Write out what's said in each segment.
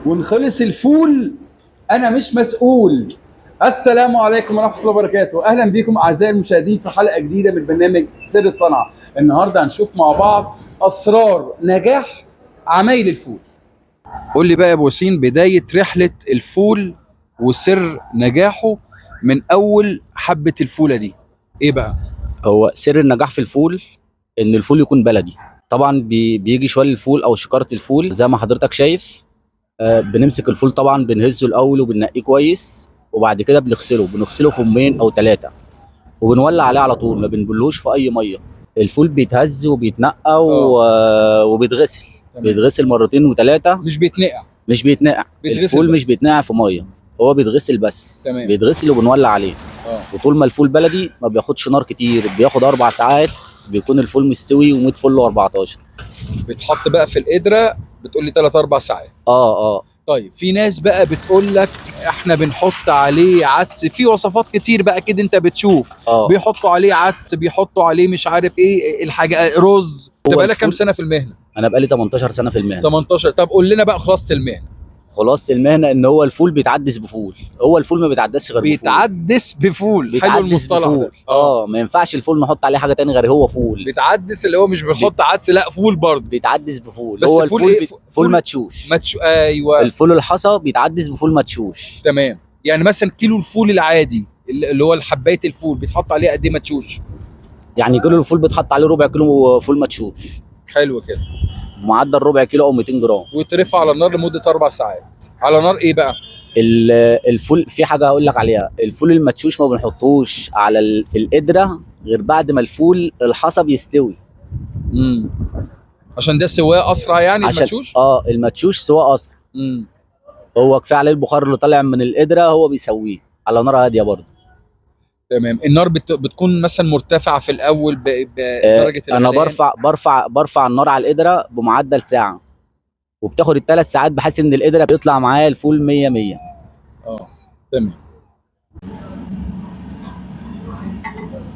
ونخلص الفول انا مش مسؤول. السلام عليكم ورحمه الله وبركاته، اهلا بكم اعزائي المشاهدين في حلقه جديده من برنامج سر الصنعه. النهارده هنشوف مع بعض اسرار نجاح عمايل الفول. قول لي بقى يا ابو ياسين، بدايه رحله الفول وسر نجاحه من اول حبه الفوله دي ايه بقى؟ هو سر النجاح في الفول ان الفول يكون بلدي. طبعا بيجي شوال الفول او شكاره الفول زي ما حضرتك شايف. بنمسك الفول طبعا بنهزه الاول وبننقيه كويس، وبعد كده بنغسله في يومين او 3، وبنولع عليه على طول، ما بنبلوش في اي ميه. الفول بيتهز وبيتنقى وبيتغسل. تمام. بيتغسل مرتين وثلاثه. مش بيتنقع؟ مش بيتنقع، بيتغسل الفول بس. مش بيتنقع في ميه، هو بيتغسل بس. تمام. بيتغسل وبنولع عليه. وطول ما الفول بلدي ما بياخدش نار كتير، بياخد 4 ساعات بيكون الفول مستوي و100 فل و14. بيتحط بقى في القدره بتقول لي 3 4 ساعات. اه. طيب في ناس بقى بتقول لك احنا بنحط عليه عدس، في وصفات كتير بقى كده انت بتشوف. بيحطوا عليه عدس، بيحطوا عليه مش عارف ايه الحاجه، رز. انت بقالك كام سنه في المهنه؟ انا بقالي 18 سنه في المهنه. 18. طب قول لنا بقى خلاصه المهنه. خلاصه المهنه ان هو الفول بيتعدس بفول. هو الفول ما بيتعدسش غير بفول. بيتعدس بفول. حلو المصطلح ده. ما ينفعش الفول نحط عليه حاجه تاني غير هو فول. بيتعدس اللي هو مش بنحط عدس، لا فول برضه. بيتعدس بفول. بس هو فول الفول إيه؟ فول مدشوش. ايوه. الفول الحصى بيتعدس بفول مدشوش. تمام. يعني مثلا كيلو الفول العادي اللي هو حبايه الفول بيتحط عليه قد ايه مدشوش؟ يعني كيلو الفول بيتحط عليه ربع كيلو فول مدشوش. حلو كده. معدل ربع كيلو او 200 جرام. ويترفع على النار لمده 4 ساعات. على نار ايه بقى؟ الفول في حاجه هقول لك عليها. الفول المدشوش ما بنحطوش في القدره غير بعد ما الفول الحصى يستوي. عشان ده سواه اسرع يعني المدشوش؟ المدشوش سواه اسرع. هو كفايه عليه البخار اللي طالع من القدره، هو بيسويه على نار هاديه برضه. تمام. النار بتكون مثلا مرتفعه في الاول بدرجه انا الغليان؟ برفع النار على القدره بمعدل ساعه، وبتاخد ال3 ساعات بحيث ان القدره بيطلع معايا الفول 100 100. تمام.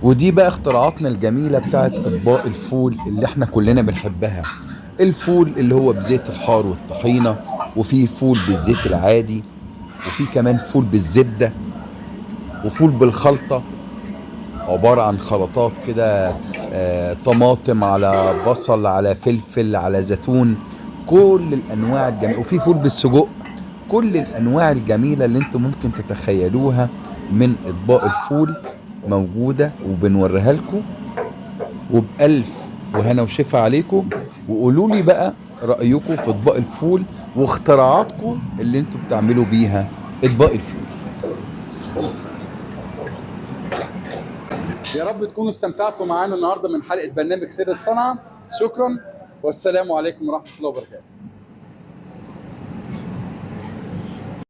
ودي بقى اختراعاتنا الجميلة بتاعت أطباق الفول اللي احنا كلنا بنحبها. الفول اللي هو بزيت الحار والطحينة، وفي فول بالزيت العادي، وفي كمان فول بالزبدة، وفول بالخلطة، عبارة عن خلطات كده، طماطم على بصل على فلفل على زيتون، كل الأنواع الجميلة. وفي فول بالسجق. كل الأنواع الجميلة اللي انتم ممكن تتخيلوها من أطباق الفول موجودة وبنوريها لكم، وبألف وهنا وشفا عليكم. وقولوا لي بقى رأيكم في أطباق الفول واختراعاتكم اللي انتوا بتعملوا بيها أطباق الفول. يا رب تكونوا استمتعتوا معانا النهارده من حلقه برنامج سر الصنعه. شكرا والسلام عليكم ورحمه الله وبركاته.